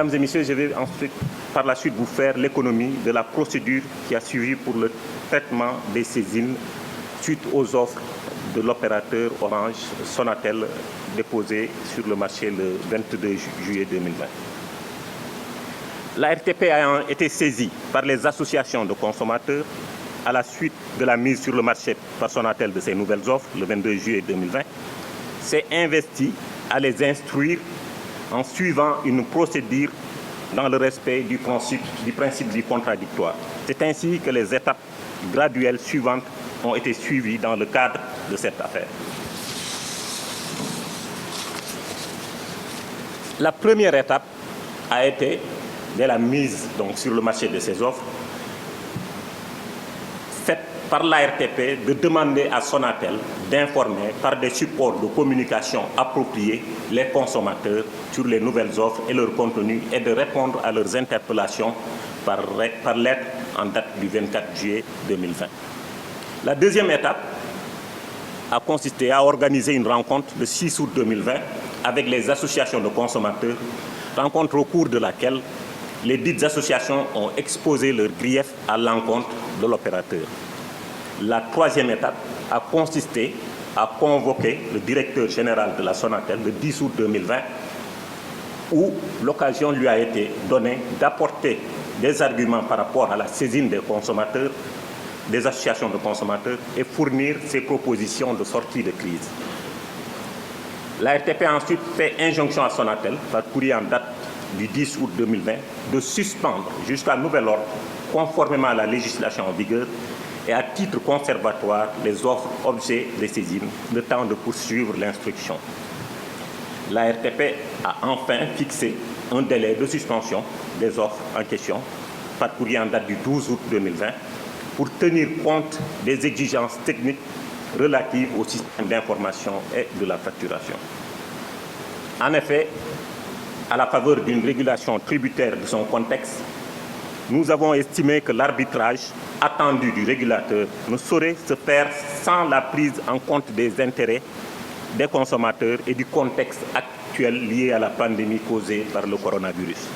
Mesdames et messieurs, je vais ensuite, par la suite, vous faire l'économie de la procédure qui a suivi pour le traitement des saisines suite aux offres de l'opérateur Orange Sonatel déposées sur le marché le 22 juillet 2020. La RTP ayant été saisie par les associations de consommateurs à la suite de la mise sur le marché par Sonatel de ces nouvelles offres le 22 juillet 2020, s'est investie à les instruire en suivant une procédure dans le respect du principe du contradictoire. C'est ainsi que les étapes graduelles suivantes ont été suivies dans le cadre de cette affaire. La première étape a été, dès la mise sur le marché de ces offres, faite par l'ARTP de demander à Sonatel d'informer par des supports de communication appropriés les consommateurs sur les nouvelles offres et leur contenu et de répondre à leurs interpellations par lettre en date du 24 juillet 2020. La deuxième étape a consisté à organiser une rencontre le 6 août 2020 avec les associations de consommateurs, rencontre au cours de laquelle les dites associations ont exposé leurs griefs à l'encontre de l'opérateur. La troisième étape a consisté à convoquer le directeur général de la Sonatel le 10 août 2020, où l'occasion lui a été donnée d'apporter des arguments par rapport à la saisine des consommateurs, des associations de consommateurs et fournir ses propositions de sortie de crise. La RTP a ensuite fait injonction à Sonatel, par courrier en date du 10 août 2020, de suspendre jusqu'à nouvel ordre, conformément à la législation en vigueur, et à titre conservatoire les offres objets des saisines, le temps de poursuivre l'instruction. La RTP a enfin fixé un délai de suspension des offres en question, par courrier en date du 12 août 2020, pour tenir compte des exigences techniques relatives au système d'information et de la facturation. En effet, à la faveur d'une régulation tributaire de son contexte, nous avons estimé que l'arbitrage attendu du régulateur ne saurait se faire sans la prise en compte des intérêts des consommateurs et du contexte actuel lié à la pandémie causée par le coronavirus.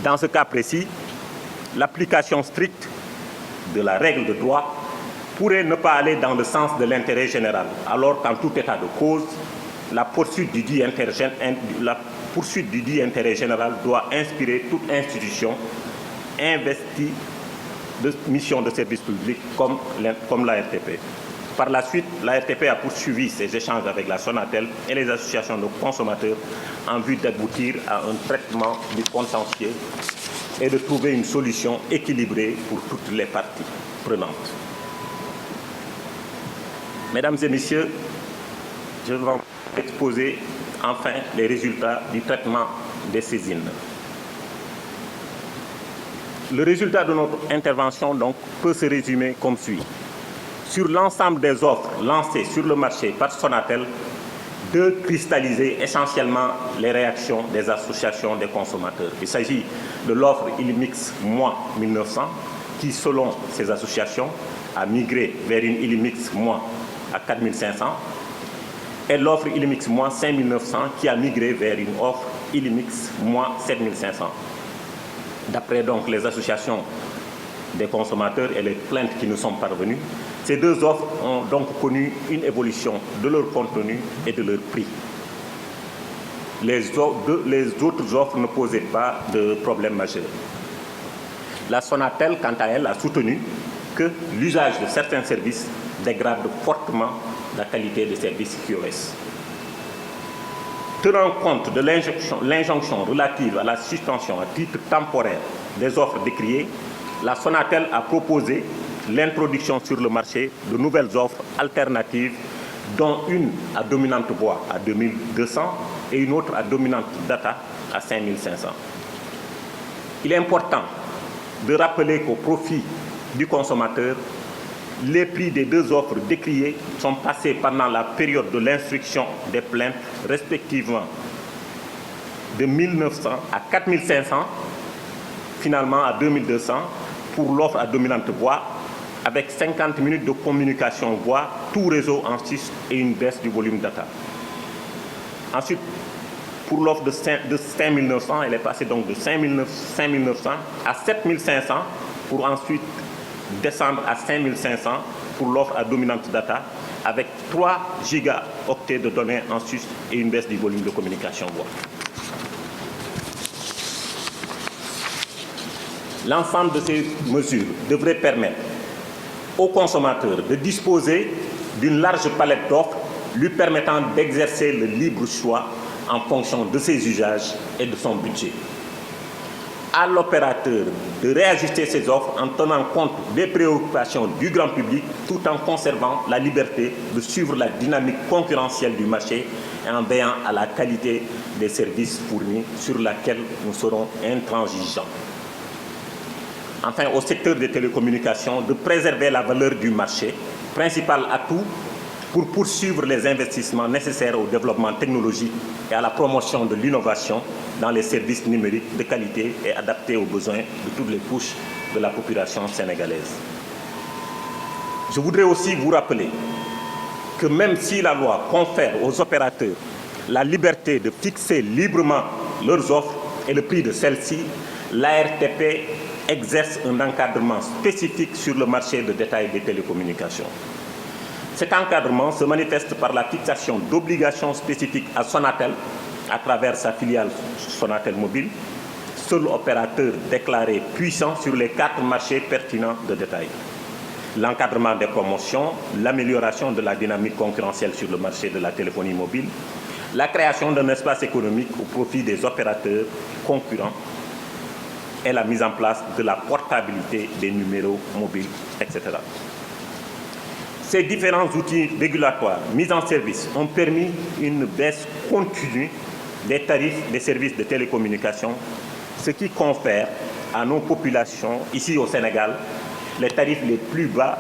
Dans ce cas précis, l'application stricte de la règle de droit pourrait ne pas aller dans le sens de l'intérêt général, alors qu'en tout état de cause, la poursuite du dit intérêt général doit inspirer toute institution investie de mission de service public comme l'ARTP. Par la suite, l'ARTP a poursuivi ses échanges avec la Sonatel et les associations de consommateurs en vue d'aboutir à un traitement du contentieux et de trouver une solution équilibrée pour toutes les parties prenantes. Mesdames et messieurs, je vais exposer enfin les résultats du traitement des saisines. Le résultat de notre intervention donc peut se résumer comme suit. Sur l'ensemble des offres lancées sur le marché par Sonatel, de cristalliser essentiellement les réactions des associations des consommateurs. Il s'agit de l'offre Illimix moins 1900 qui, selon ces associations, a migré vers une Illimix moins à 4500 et l'offre Illimix moins 5900 qui a migré vers une offre Illimix moins 7500. D'après donc les associations des consommateurs et les plaintes qui nous sont parvenues, ces deux offres ont donc connu une évolution de leur contenu et de leur prix. Les autres offres ne posaient pas de problème majeur. La Sonatel, quant à elle, a soutenu que l'usage de certains services dégrade fortement la qualité des services QoS. Tenant compte de l'injonction relative à la suspension à titre temporaire des offres décriées, la Sonatel a proposé l'introduction sur le marché de nouvelles offres alternatives, dont une à dominante voix à 2200 et une autre à dominante data à 5500. Il est important de rappeler qu'au profit du consommateur, les prix des deux offres décriées sont passés pendant la période de l'instruction des plaintes, respectivement de 1900 à 4500, finalement à 2200 pour l'offre à dominante voix, avec 50 minutes de communication voix, tout réseau en 6 et une baisse du volume data. Ensuite, Pour l'offre de 5 900, elle est passée donc de 5 900 à 7 500 pour ensuite descendre à 5 500 pour l'offre à dominante data avec 3 gigaoctets de données en sus et une baisse du volume de communication voix. L'ensemble de ces mesures devrait permettre aux consommateurs de disposer d'une large palette d'offres lui permettant d'exercer le libre choix en fonction de ses usages et de son budget. À l'opérateur de réajuster ses offres en tenant compte des préoccupations du grand public tout en conservant la liberté de suivre la dynamique concurrentielle du marché et en veillant à la qualité des services fournis sur laquelle nous serons intransigeants. Enfin, au secteur des télécommunications, de préserver la valeur du marché, principal atout pour poursuivre les investissements nécessaires au développement technologique et à la promotion de l'innovation dans les services numériques de qualité et adaptés aux besoins de toutes les couches de la population sénégalaise. Je voudrais aussi vous rappeler que même si la loi confère aux opérateurs la liberté de fixer librement leurs offres et le prix de celles-ci, l'ARTP exerce un encadrement spécifique sur le marché de détail des télécommunications. Cet encadrement se manifeste par la fixation d'obligations spécifiques à Sonatel à travers sa filiale Sonatel Mobile, seul opérateur déclaré puissant sur les 4 marchés pertinents de détail. L'encadrement des promotions, l'amélioration de la dynamique concurrentielle sur le marché de la téléphonie mobile, la création d'un espace économique au profit des opérateurs concurrents et la mise en place de la portabilité des numéros mobiles, etc. Ces différents outils régulatoires mis en service ont permis une baisse continue des tarifs des services de télécommunications, ce qui confère à nos populations, ici au Sénégal, les tarifs les plus bas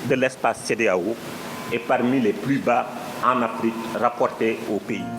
de l'espace CEDEAO et parmi les plus bas en Afrique rapportés au pays.